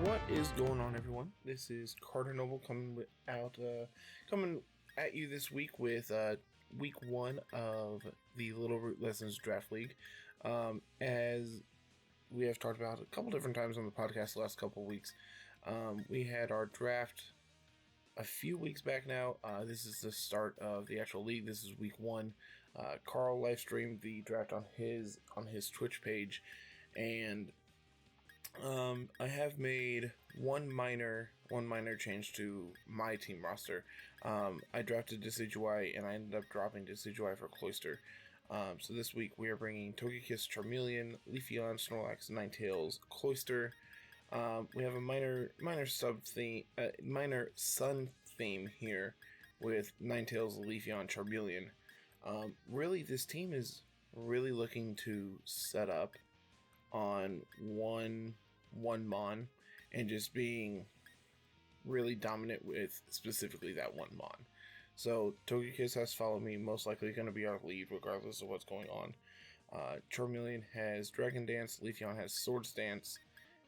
What is going on, everyone? This is Carter Noble coming at you this week with week 1 of the Littleroot Lessons Draft League. As we have talked about a couple different times on the podcast the last couple of weeks, we had our draft a few weeks back now. This is the start of the actual league. This is week 1. Carl live streamed the draft on his Twitch page, and I have made one minor change to my team roster. I drafted Decidueye, and I ended up dropping Decidueye for Cloyster. So this week we are bringing Togekiss, Charmeleon, Leafeon, Snorlax, Ninetales, Cloyster. We have a minor sun theme here with Ninetales, Leafeon, Charmeleon. Really, this team is really looking to set up on one Mon and just being really dominant with specifically that one Mon. So Togekiss has followed me, most likely going to be our lead regardless of what's going on. Charmeleon has Dragon Dance, Leafeon has Swords Dance,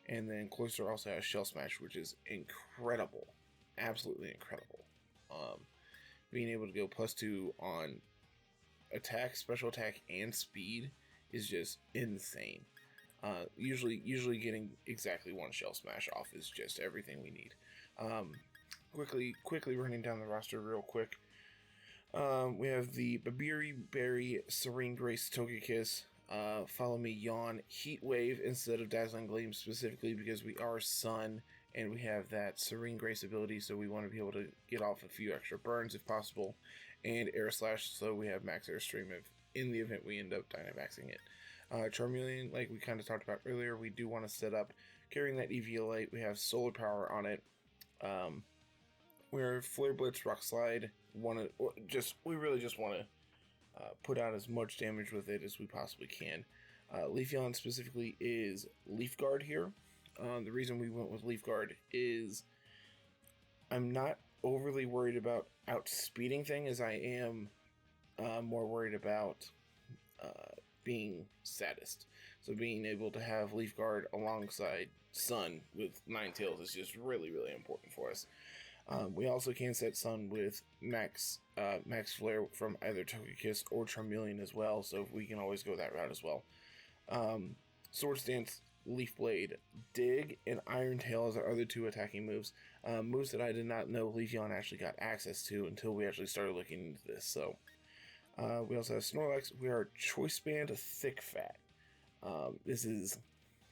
and then Cloyster also has Shell Smash, which is incredible. Absolutely incredible. Being able to go +2 on attack, special attack, and speed is just insane. Usually getting exactly one Shell Smash off is just everything we need. Quickly running down the roster real quick. We have the Babiri Berry Serene Grace Togekiss. Follow me, Yawn, Heat Wave instead of Dazzling Gleam, specifically because we are Sun and we have that Serene Grace ability, so we want to be able to get off a few extra burns if possible, and Air Slash, so we have Max Airstream if in the event we end up Dynamaxing it. Charmeleon, like we kind of talked about earlier, we do want to set up carrying that EV-Light. We have Solar Power on it. We're Flare Blitz, Rock Slide. We really just want to put out as much damage with it as we possibly can. Leafeon specifically is Leaf Guard here. The reason we went with Leaf Guard is I'm not overly worried about outspeeding thing, as I am more worried about being saddest. So being able to have Leaf Guard alongside Sun with Ninetales is just really, really important for us. We also can set Sun with Max Flare from either Togekiss or Charmeleon as well, so we can always go that route as well. Swords Dance, Leaf Blade, Dig, and Iron Tail as our other two attacking moves. Moves that I did not know Leafeon actually got access to until we actually started looking into this. So we also have Snorlax. We are Choice Band Thick Fat. This is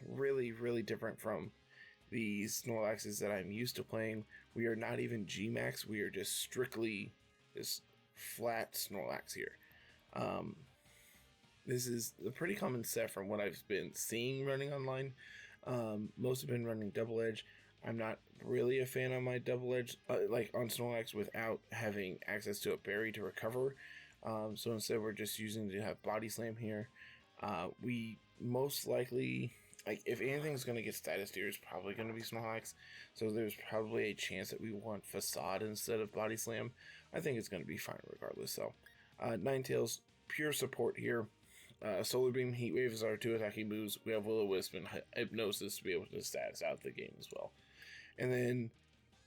really, really different from the Snorlaxes that I'm used to playing. We are not even G-Max. We are just strictly this flat Snorlax here. This is a pretty common set from what I've been seeing running online. Most have been running Double Edge. I'm not really a fan of my Double Edge, like on Snorlax, without having access to a berry to recover. So instead we're just using to have Body Slam here. We most likely, like, if anything's going to get status tier, it's probably going to be Snorlax. So there's probably a chance that we want Facade instead of Body Slam. I think it's going to be fine regardless. So Ninetales, pure support here. Solar Beam, Heat Wave is our two attacking moves. We have Will-O-Wisp and Hypnosis to be able to status out the game as well. And then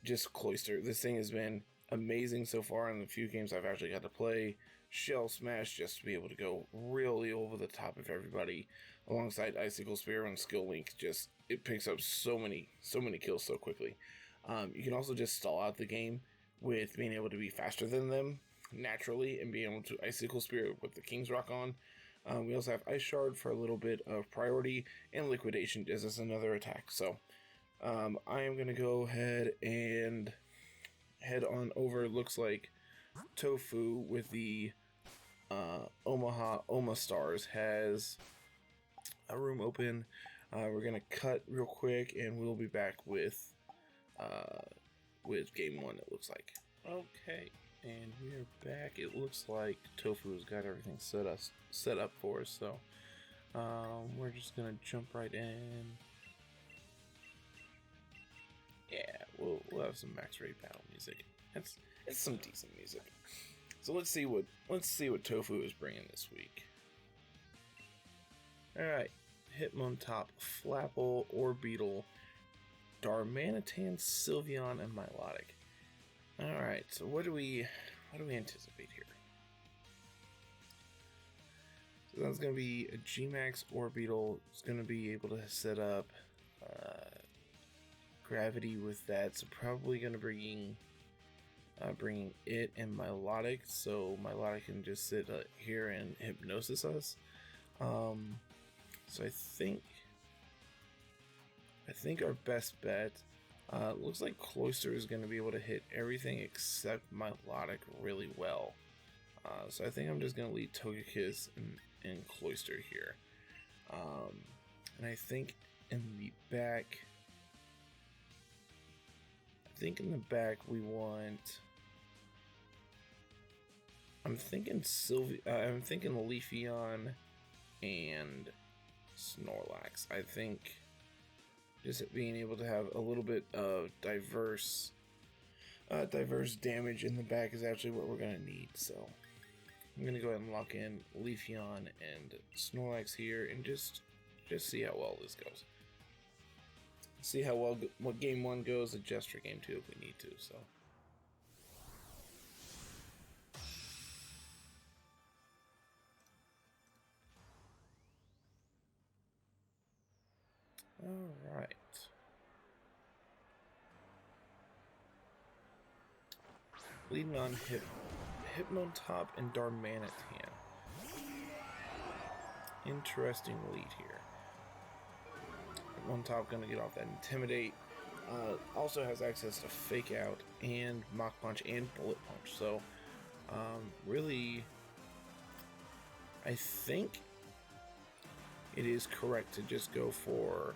just Cloyster. This thing has been amazing so far in the few games I've actually got to play. Shell Smash just to be able to go really over the top of everybody, alongside Icicle Spear and Skill Link. Just, it picks up so many kills so quickly. You can also just stall out the game with being able to be faster than them naturally and being able to Icicle Spear with the King's Rock on. We also have Ice Shard for a little bit of priority, and Liquidation as another attack. So I am going to go ahead and head on over. Looks like Tofu with the Omaha Omastars has a room open. We're going to cut real quick, and we'll be back with game 1, it looks like. Okay. And we're back. It looks like Tofu has got everything set up for us, so we're just gonna jump right in. Yeah, we'll have some max rate battle music. It's some decent music. So let's see what Tofu is bringing this week. All right, Hitmontop, Flapple, or Beetle. Darmanitan, Sylveon, and Milotic. Alright, so what do we anticipate here? So that's going to be a G-Max Orbeetle. It's going to be able to set up Gravity with that. So probably going to bringing it and Milotic. So Milotic can just sit here and Hypnosis us. So I think our best bet looks like Cloyster is going to be able to hit everything except Milotic really well. So I think I'm just going to lead Togekiss and Cloyster here. And I think in the back, we want. I'm thinking Leafeon and Snorlax. I think just being able to have a little bit of diverse damage in the back is actually what we're gonna need. So I'm gonna go ahead and lock in Leafeon and Snorlax here, and just see how well this goes. See how well what game 1 goes, adjust for game 2 if we need to. So. All right. Leading on Hypnotop and Darmanitan. Interesting lead here. Hypnotop gonna get off that Intimidate. Also has access to Fake Out and Mach Punch and Bullet Punch. So, really, I think it is correct to just go for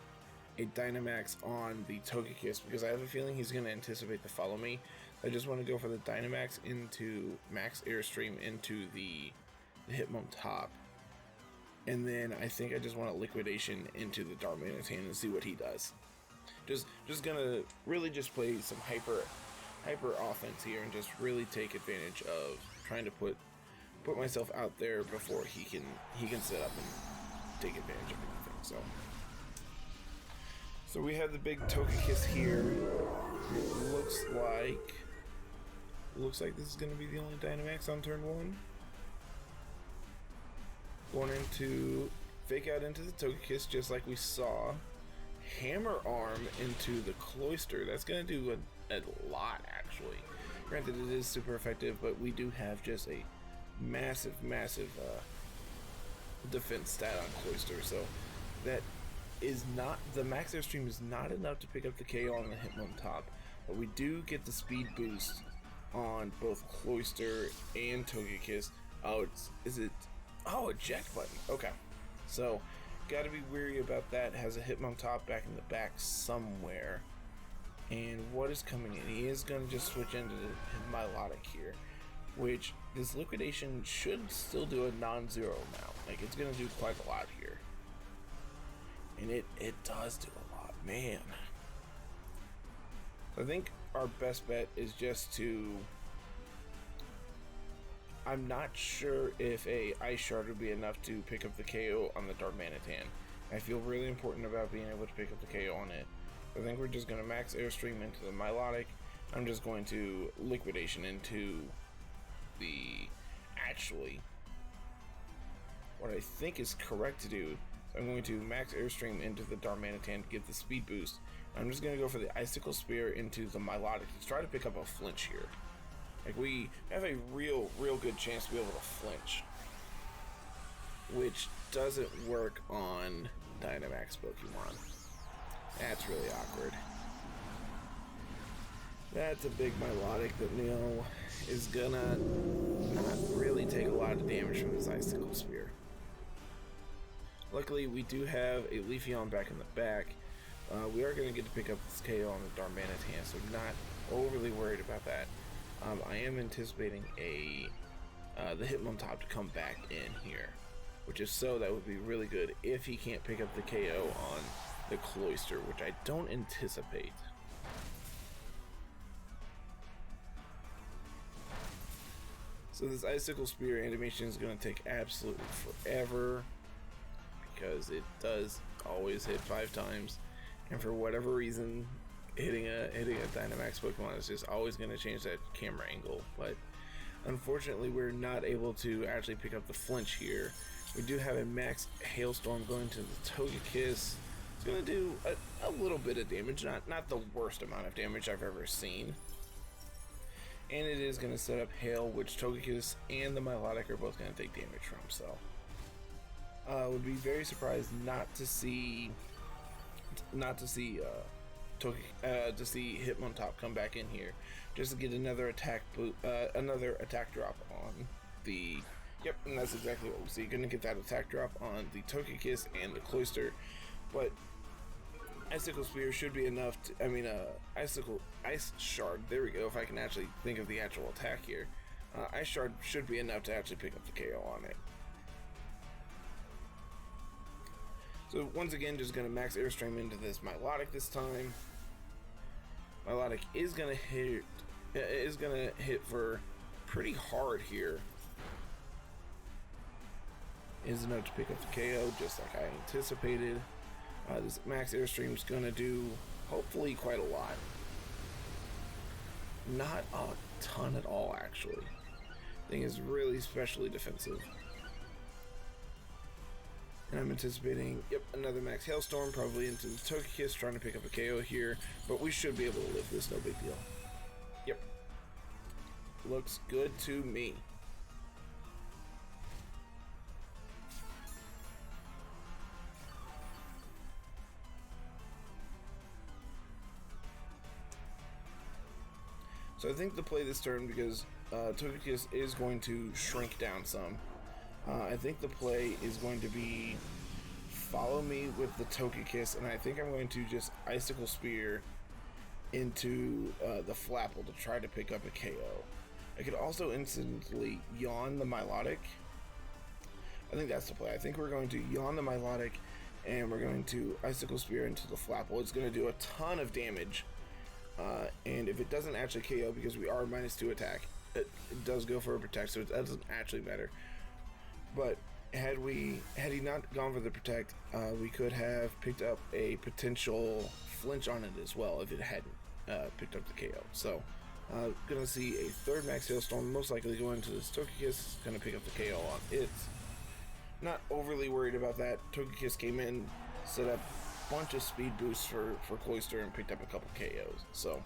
a Dynamax on the Togekiss, because I have a feeling he's going to anticipate the Follow Me. I just want to go for the Dynamax into Max Airstream into the Hitmontop. And then I think I just want a Liquidation into the Darmanitan and see what he does. Just gonna really just play some hyper offense here and just really take advantage of trying to put myself out there before he can set up and take advantage of anything. So we have the big Togekiss here. It looks like this is going to be the only Dynamax on turn 1. Going into Fake Out into the Togekiss, just like we saw. Hammer Arm into the Cloyster. That's going to do a lot, actually. Granted, it is super effective, but we do have just a massive defense stat on Cloyster. So that is not, the Max Airstream is not enough to pick up the KO on the Hitmontop, but we do get the speed boost on both Cloyster and Togekiss. Oh, eject button. Okay, so got to be wary about that. Has a Hitmontop back in the back somewhere. And what is coming in? He is going to just switch into the Milotic here, which this Liquidation should still do a non-zero amount. Like, it's going to do quite a lot here. And it does do a lot, man. I think our best bet is just to... I'm not sure if a Ice Shard would be enough to pick up the KO on the Darmanitan. I feel really important about being able to pick up the KO on it. I think we're just going to Max Airstream into the Milotic. I'm just going to Liquidation into the... Actually, what I think is correct to do, I'm going to Max Airstream into the Darmanitan to get the speed boost. I'm just going to go for the Icicle Spear into the Milotic to try to pick up a flinch here. Like, we have a real good chance to be able to flinch, which doesn't work on Dynamax Pokemon. That's really awkward. That's a big Milotic that, you know, is gonna not really take a lot of damage from this Icicle Spear. Luckily, we do have a Leafeon back in the back. We are going to get to pick up this KO on the Darmanitan, so I'm not overly worried about that. I am anticipating the Hitmontop to come back in here, which if so, that would be really good if he can't pick up the KO on the Cloyster, which I don't anticipate. So this Icicle Spear animation is going to take absolutely forever, because it does always hit 5 times, and for whatever reason hitting a Dynamax Pokemon is just always going to change that camera angle, but unfortunately we're not able to actually pick up the flinch here. We do have a max Hailstorm going to the Togekiss. It's going to do a little bit of damage, not the worst amount of damage I've ever seen. And it is going to set up Hail, which Togekiss and the Milotic are both going to take damage from, so would be very surprised not to see Hitmontop come back in here just to get another attack drop on the. Yep, and that's exactly what we see. Gonna get that attack drop on the Togekiss and the Cloyster, but Icicle Spear should be enough to, Ice Shard, there we go, if I can actually think of the actual attack here. Ice Shard should be enough to actually pick up the KO on it. So once again, just gonna max Airstream into this Milotic this time. Milotic is gonna hit for pretty hard here. Is enough to pick up the KO, just like I anticipated. This max Airstream is gonna do hopefully quite a lot. Not a ton at all, actually. Thing is really specially defensive. And I'm anticipating, another max Hailstorm, probably into the Togekiss, trying to pick up a KO here, but we should be able to live this, no big deal. Yep. Looks good to me. So I think the play this turn, because Togekiss is going to shrink down some, I think the play is going to be follow me with the Togekiss, and I think I'm going to just Icicle Spear into the Flapple to try to pick up a KO. I could also instantly Yawn the Milotic. I think that's the play. I think we're going to Yawn the Milotic, and we're going to Icicle Spear into the Flapple. It's going to do a ton of damage. And if it doesn't actually KO, because we are -2 attack, it does go for a protect, so it doesn't actually matter. But had he not gone for the protect, we could have picked up a potential flinch on it as well if it hadn't picked up the KO. So gonna see a third max Hailstorm, most likely go into this Togekiss, gonna pick up the KO on it. Not overly worried about that. Togekiss came in, set up bunch of speed boosts for Cloyster and picked up a couple KOs, so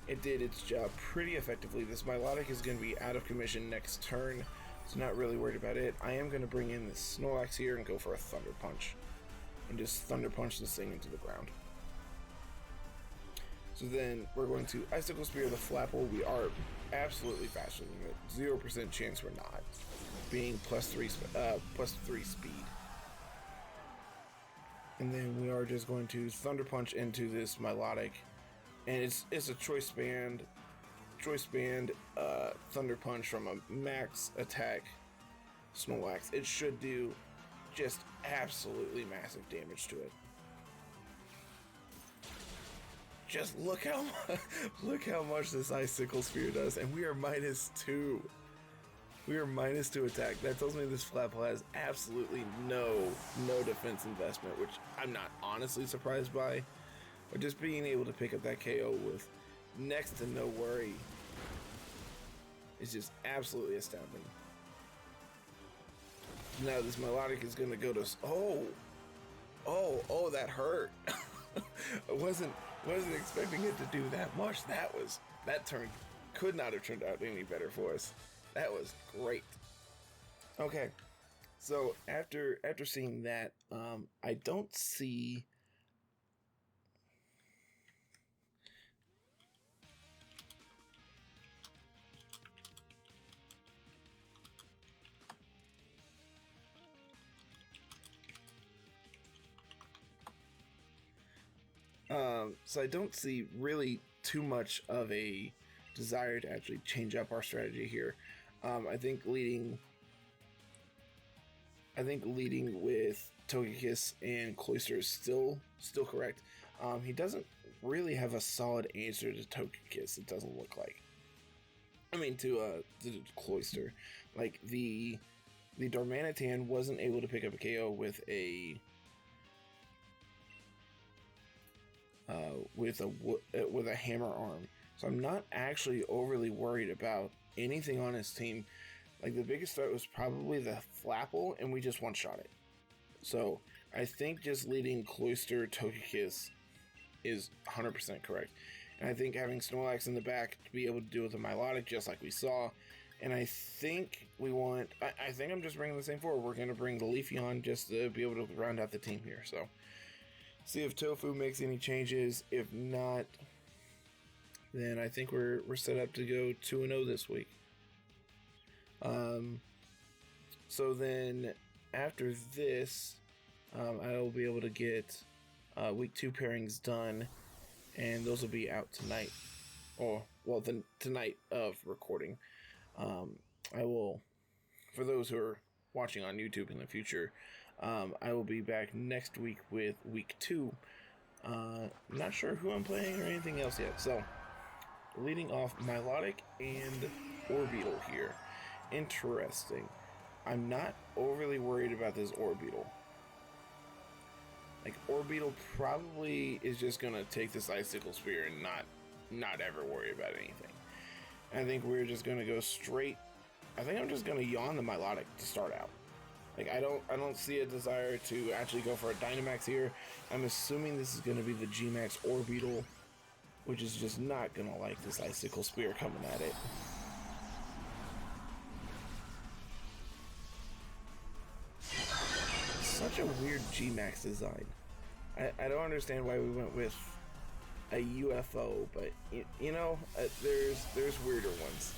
it did its job pretty effectively. This Milotic is going to be out of commission next turn, so not really worried about it. I am going to bring in the Snorlax here and go for a Thunder Punch and just Thunder Punch this thing into the ground. So then we're going to Icicle Spear the Flapple. We are absolutely faster than it. 0% chance we're not, being +3 speed. And then we are just going to Thunder Punch into this Milotic, and it's a Choice Band Thunder Punch from a max attack Snorlax. It should do just absolutely massive damage to it. Just look how much this Icicle Spear does, and we are -2. We are -2 attack. That tells me this Flapple has absolutely no defense investment, which I'm not honestly surprised by. But just being able to pick up that KO with next to no worry is just absolutely astounding. Now this Milotic is going to go to... Oh, that hurt. I wasn't expecting it to do that much. That turn could not have turned out any better for us. That was great. Okay, so after seeing that, I don't see... So I don't see really too much of a desire to actually change up our strategy here. I think leading with Togekiss and Cloyster is still correct. He doesn't really have a solid answer to Togekiss, it doesn't look like. I mean, to Cloyster. Like, the Darmanitan wasn't able to pick up a KO with a with a hammer arm. So I'm not actually overly worried about anything on his team. Like, the biggest threat was probably the Flapple, and we just one-shot it. So I think just leading Cloyster Togekiss is 100% correct. And I think having Snorlax in the back to be able to deal with the Milotic, just like we saw. And I think I think I'm just bringing the same forward. We're going to bring the Leafeon just to be able to round out the team here. So see if Tofu makes any changes. If not, then I think we're set up to go 2-0 this week. So then after this, I will be able to get week 2 pairings done, and those will be out tonight. Tonight of recording. I will, for those who are watching on YouTube in the future, I will be back next week with week 2. Not sure who I'm playing or anything else yet. So, leading off Milotic and Orbeetle here. Interesting. I'm not overly worried about this Orbeetle. Like, Orbeetle probably is just gonna take this Icicle Spear and not ever worry about anything. I think we're just gonna go straight. I think I'm just gonna yawn the Milotic to start out. Like, I don't see a desire to actually go for a Dynamax here. I'm assuming this is gonna be the G-Max Orbeetle, which is just not gonna like this Icicle Spear coming at it. Such a weird G-Max design. I don't understand why we went with a UFO, but you know, there's weirder ones.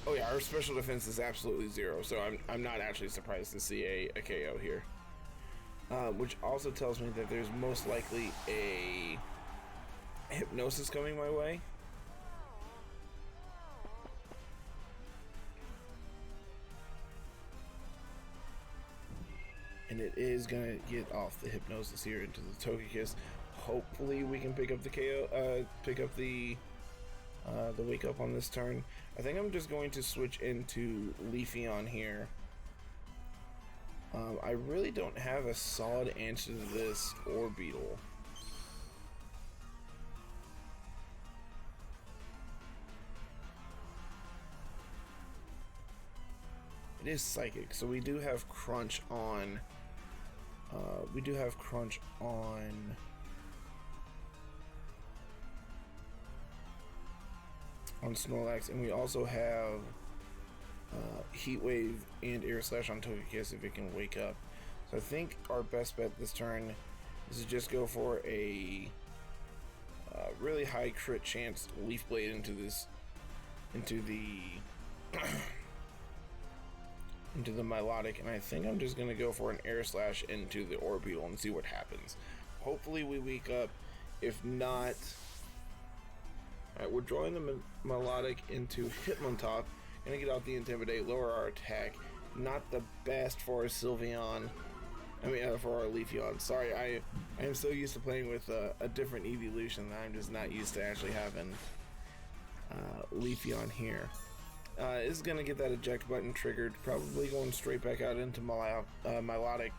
Oh yeah, our special defense is absolutely 0, so I'm not actually surprised to see a KO here. Which also tells me that there's most likely a Hypnosis coming my way. And it is gonna get off the Hypnosis here into the Togekiss. Hopefully we can pick up the KO, pick up the Wake Up on this turn. I think I'm just going to switch into Leafeon here. I really don't have a solid answer to this Orbeetle. It is Psychic, so we do have Crunch on. On Snorlax, and we also have Heat Wave and Air Slash on Togekiss if it can wake up. So I think our best bet this turn is to just go for a really high crit chance Leaf Blade into the into the Milotic, and I think I'm just gonna go for an Air Slash into the Orbeetle and see what happens. Hopefully we wake up. If not, alright, we're drawing the Milotic into Hitmontop. Gonna get out the Intimidate, lower our attack. Not the best for our Sylveon. For our Leafeon. Sorry, I am so used to playing with a different evolution that I'm just not used to actually having Leafeon here. This is gonna get that eject button triggered, probably going straight back out into Milotic.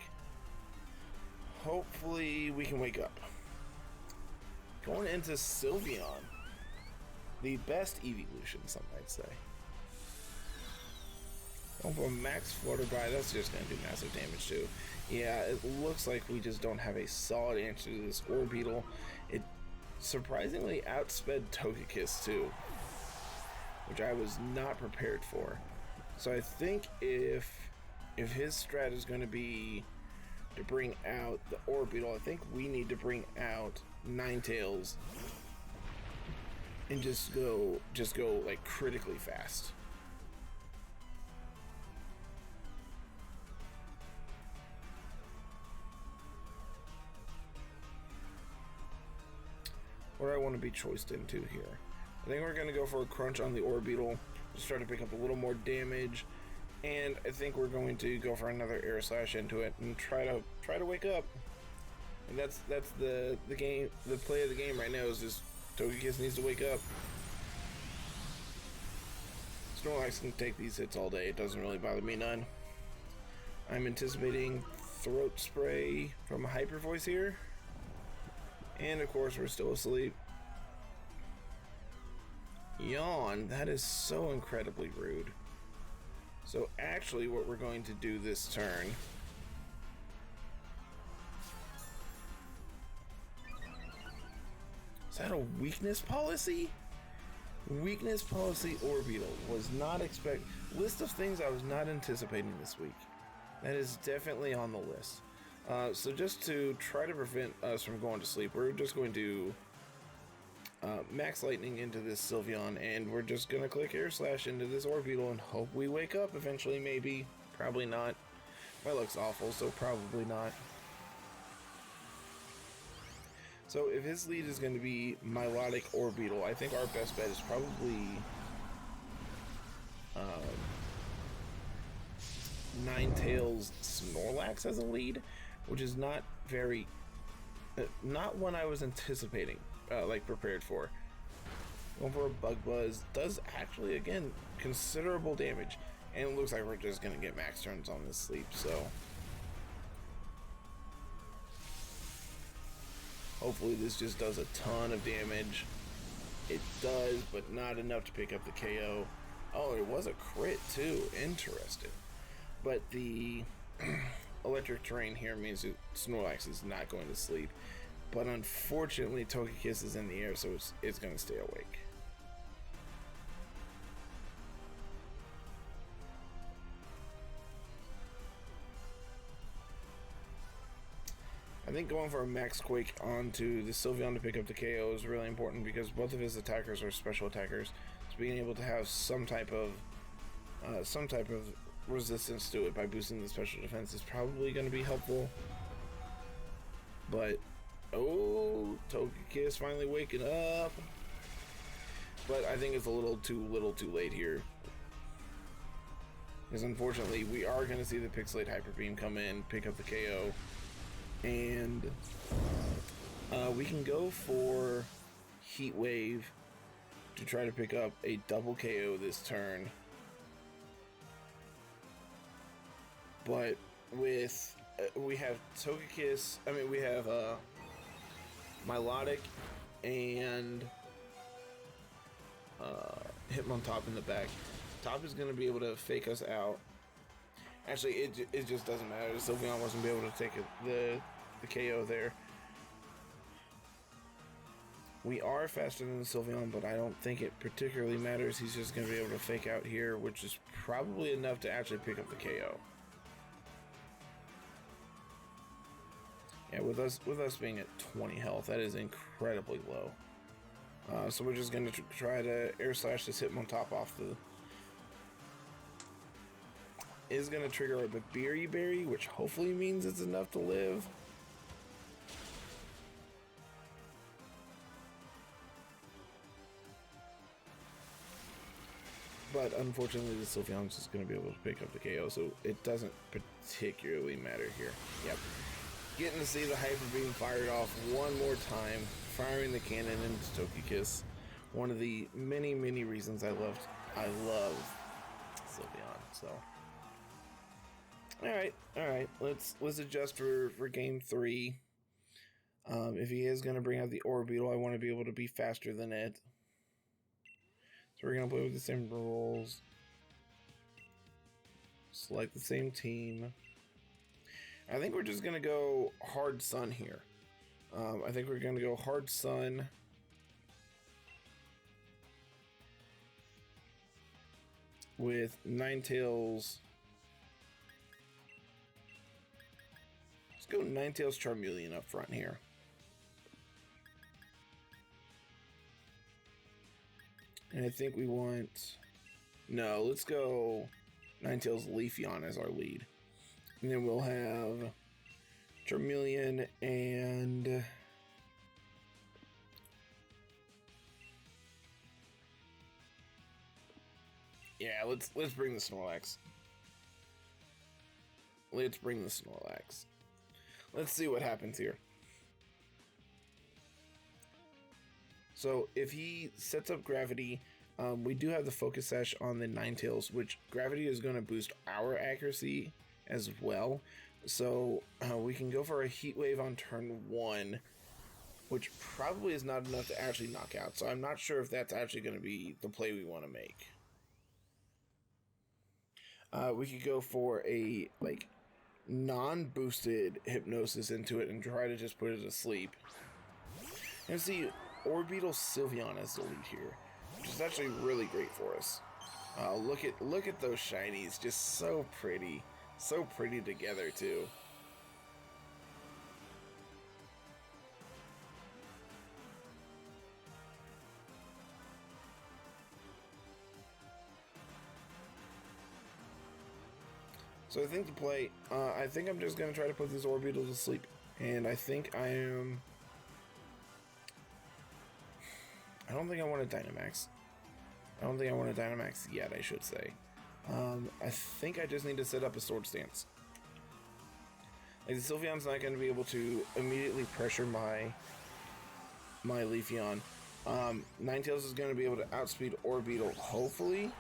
Hopefully we can wake up. Going into Sylveon. The best evolution, some might say. Going for a max Flutterby, that's just going to do massive damage too. Yeah, it looks like we just don't have a solid answer to this Orbeetle. It surprisingly outsped Togekiss too, which I was not prepared for. So I think if his strat is going to be to bring out the Orbeetle, I think we need to bring out Ninetales and just go like critically fast. What do I want to be choiced into here? I think we're going to go for a Crunch on the Orbeetle, just try to pick up a little more damage, and I think we're going to go for another Air Slash into it and try to wake up. And that's the game. The play of the game right now is just Togekiss needs to wake up. Snorlax can take these hits all day. It doesn't really bother me none. I'm anticipating Throat Spray from a Hyper Voice here. And of course, we're still asleep. Yawn. That is so incredibly rude. So actually what we're going to do this turn is that a weakness policy? Weakness policy orbital. Was not expect list of things I was not anticipating this week. That is definitely on the list. So just to try to prevent us from going to sleep, we're just going to max lightning into this Sylveon, and we're just gonna click air slash into this orbital and hope we wake up eventually. Maybe, probably not. My luck's awful, so probably not. So if his lead is going to be Milotic Orbeetle, I think our best bet is probably Ninetales Snorlax as a lead, which is not very, not one I was anticipating, like prepared for. Going for a Bug Buzz does actually, again, considerable damage, and it looks like we're just going to get max turns on this sleep, so hopefully this just does a ton of damage. It does, but not enough to pick up the KO. Oh, it was a crit too. Interesting. But the electric terrain here means that Snorlax is not going to sleep. But unfortunately, Togekiss is in the air, so it's going to stay awake. I think going for a Max Quake onto the Sylveon to pick up the KO is really important because both of his attackers are special attackers. So being able to have some type of resistance to it by boosting the special defense is probably going to be helpful. But oh, Togekiss finally waking up. But I think it's a little too late here. Because unfortunately, we are going to see the Pixelate Hyper Beam come in, pick up the KO. And we can go for Heat Wave to try to pick up a double KO this turn. But with we have Togekiss, we have Milotic and Hitmontop in the back. Top is going to be able to fake us out. Actually, it just doesn't matter. Sylveon wasn't be able to take the KO there. We are faster than the Sylveon, but I don't think it particularly matters. He's just going to be able to fake out here, which is probably enough to actually pick up the KO. Yeah, with us being at 20 health, that is incredibly low. So we're just going to try to air slash this Hitmontop off the. Is going to trigger a Berry Berry, which hopefully means it's enough to live. But unfortunately, the Sylveon is just going to be able to pick up the KO, so it doesn't particularly matter here. Yep. Getting to see the Hyper Beam fired off one more time, firing the cannon into Togekiss. One of the many, many reasons I love Sylveon, so. All right. Let's adjust for game 3. If he is going to bring out the Orbeetle, I want to be able to be faster than it. So we're going to play with the same rules. Select the same team. I think we're just going to go Hard Sun here. I think we're going to go Hard Sun. With Ninetales. Go Ninetales Charmeleon up front here. And I think we want... No, let's go Ninetales Leafeon as our lead. And then we'll have Charmeleon and... Yeah, let's bring the Snorlax. Let's bring the Snorlax. Let's see what happens here. So if he sets up Gravity, we do have the Focus Sash on the Ninetales, which Gravity is going to boost our accuracy as well. So we can go for a Heat Wave on turn 1 which probably is not enough to actually knock out. So I'm not sure if that's actually going to be the play we want to make. We could go for a, like, non-boosted hypnosis into it and try to just put it to sleep. And see, Orbeetle Sylveon as the lead here, which is actually really great for us. Look at those shinies, just so pretty together too. So I think the play, I think I'm just going to try to put this Orbeetle to sleep. And I think I don't think I want a Dynamax. I don't think I want a Dynamax yet, I should say. I think I just need to set up a Sword Stance. Like, the Sylveon's not going to be able to immediately pressure my Leafeon. Ninetales is going to be able to outspeed Orbeetle, hopefully.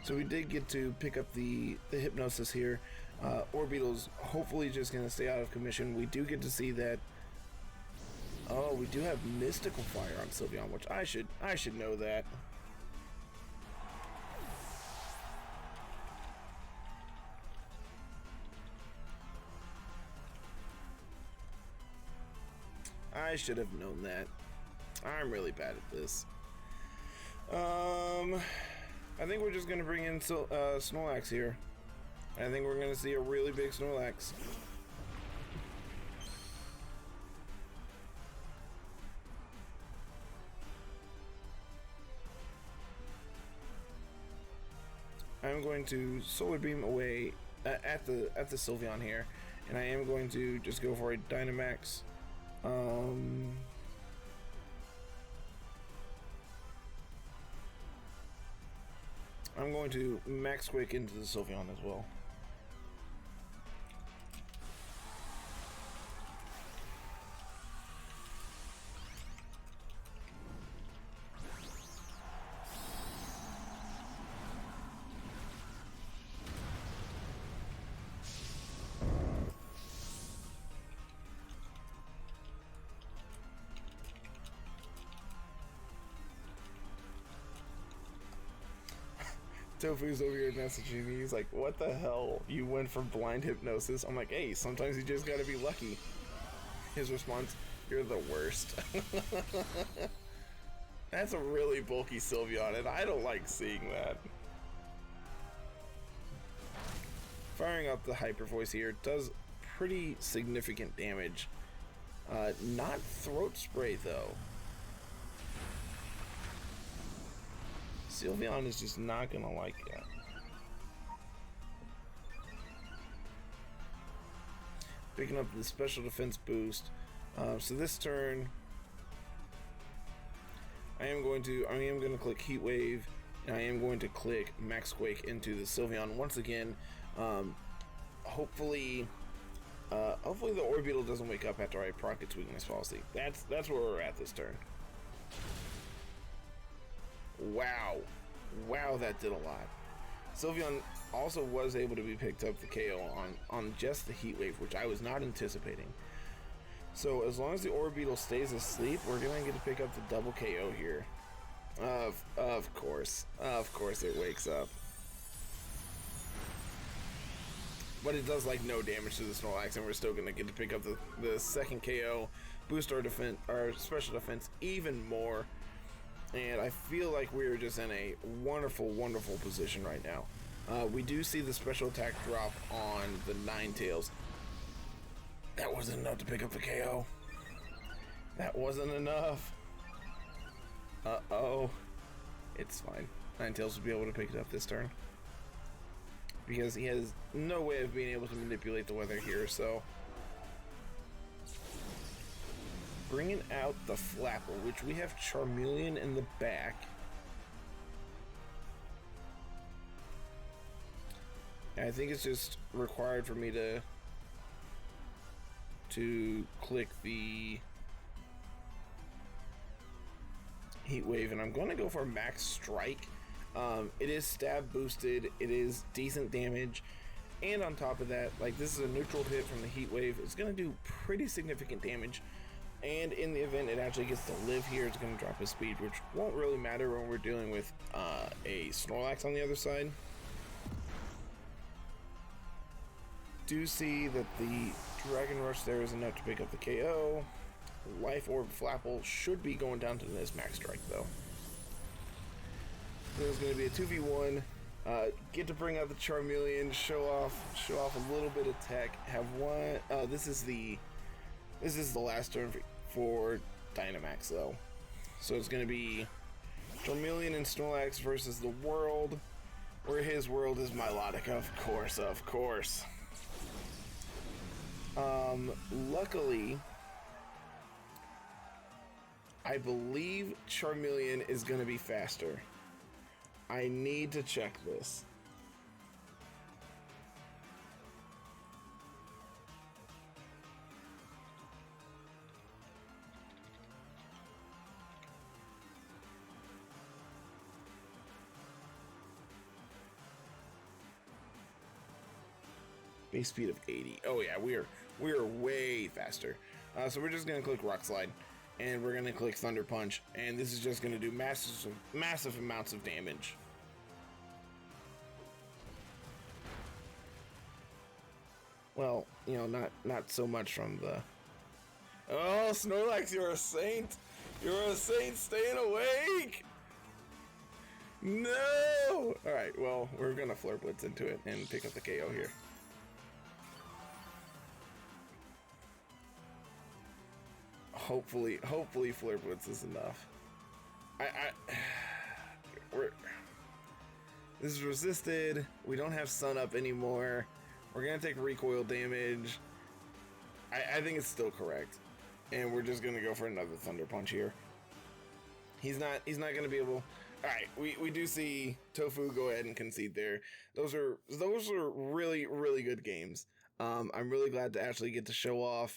So we did get to pick up the Hypnosis here. Orbeetle's hopefully just going to stay out of commission. We do get to see that. Oh, we do have Mystical Fire on Sylveon, which I should know that. I should have known that. I'm really bad at this. I think we're just going to bring in Snorlax here. I think we're going to see a really big Snorlax. I'm going to Solar Beam away at the Sylveon here, and I am going to just go for a Dynamax. I'm going to Max Quake into the Sylveon as well. Tofu's over here messaging me. He's like, what the hell? You went for blind hypnosis? I'm like, hey, sometimes you just gotta be lucky. His response, you're the worst. That's a really bulky Sylveon, and I don't like seeing that. Firing up the Hyper Voice here does pretty significant damage. Not Throat Spray, though. Sylveon is just not gonna like that. Picking up the special defense boost. So this turn, I am going to click Heat Wave, and I am going to click Max Quake into the Sylveon once again. Hopefully the Orbeetle doesn't wake up after I proc its weakness policy. That's where we're at this turn. Wow, that did a lot. Sylveon also was able to be picked up the KO on just the Heat Wave, which I was not anticipating. So as long as the Orbeetle stays asleep, we're going to get to pick up the double KO here. Of course it wakes up. But it does like no damage to the Snorlax, and we're still going to get to pick up the second KO, boost our special defense even more. And I feel like we're just in a wonderful position right now. We do see the special attack drop on the Ninetales. That wasn't enough to pick up the KO. That wasn't enough. Uh-oh. It's fine. Ninetales will be able to pick it up this turn, because he has no way of being able to manipulate the weather here, so... Bringing out the Flapple, which we have Charmeleon in the back. And I think it's just required for me to click the Heat Wave, and I'm going to go for Max Strike. It is stab boosted, it is decent damage, and on top of that, like, this is a neutral hit from the Heat Wave. It's going to do pretty significant damage, and in the event it actually gets to live here, it's going to drop his speed, which won't really matter when we're dealing with a Snorlax on the other side. Do see that the Dragon Rush there is enough to pick up the KO. Life Orb Flapple should be going down to this Max Strike though. There's going to be a 2v1. Get to bring out the Charmeleon, show off a little bit of tech. Have one. This is the last turn for Dynamax though, so it's going to be Charmeleon and Snorlax versus the world, where his world is Milotic, of course. Luckily, I believe Charmeleon is going to be faster. I need to check this. Base speed of 80. Oh yeah, we are way faster. So we're just gonna click Rock Slide, and we're gonna click Thunder Punch, and this is just gonna do massive amounts of damage. Well, you know, not so much from the. Oh, Snorlax, you're a saint. You're a saint. Staying awake. No. All right. Well, we're gonna Flare Blitz into it and pick up the KO here. Hopefully Flare Blitz is enough. This is resisted. We don't have Sun Up anymore. We're gonna take recoil damage. I think it's still correct, and we're just gonna go for another Thunder Punch here. He's not gonna be able. All right, we do see Tofu go ahead and concede there. Those are really good games. I'm really glad to actually get to show off.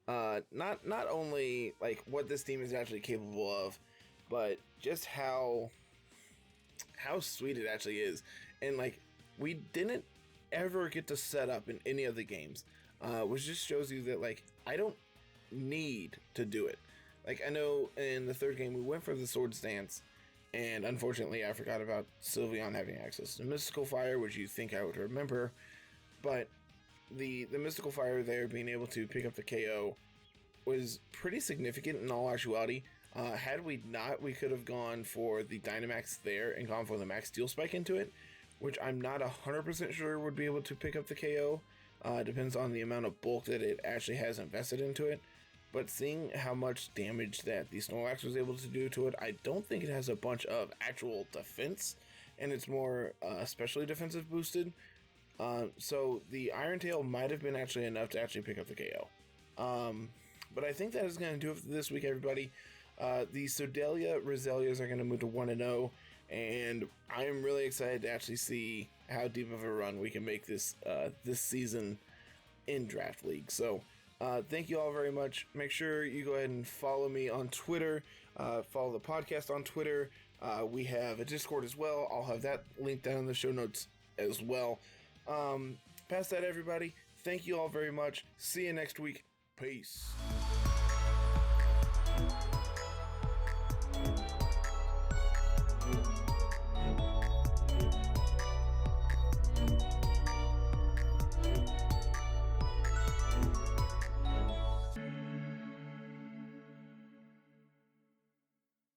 Not only like what this team is actually capable of, but just how sweet it actually is. And like, we didn't ever get to set up in any of the games, which just shows you that like I don't need to do it. Like, I know in the third game we went for the Swords Dance, and unfortunately I forgot about Sylveon having access to Mystical Fire, which you think I would remember, but the Mystical Fire there being able to pick up the KO was pretty significant in all actuality. Had we not, we could have gone for the Dynamax there and gone for the Max Steel Spike into it, which I'm not 100% sure would be able to pick up the KO. Depends on the amount of bulk that it actually has invested into it. But seeing how much damage that the Snorlax was able to do to it, I don't think it has a bunch of actual defense, and it's more especially defensive boosted. So the Iron Tail might have been actually enough to actually pick up the KO. But I think that is going to do it for this week, everybody. The Sedalia Roselias are going to move to 1-0, and I am really excited to actually see how deep of a run we can make this season in Draft League. So thank you all very much. Make sure you go ahead and follow me on Twitter, follow the podcast on Twitter. We have a Discord as well. I'll have that linked down in the show notes as well. Past that, everybody, thank you all very much. See you next week. Peace.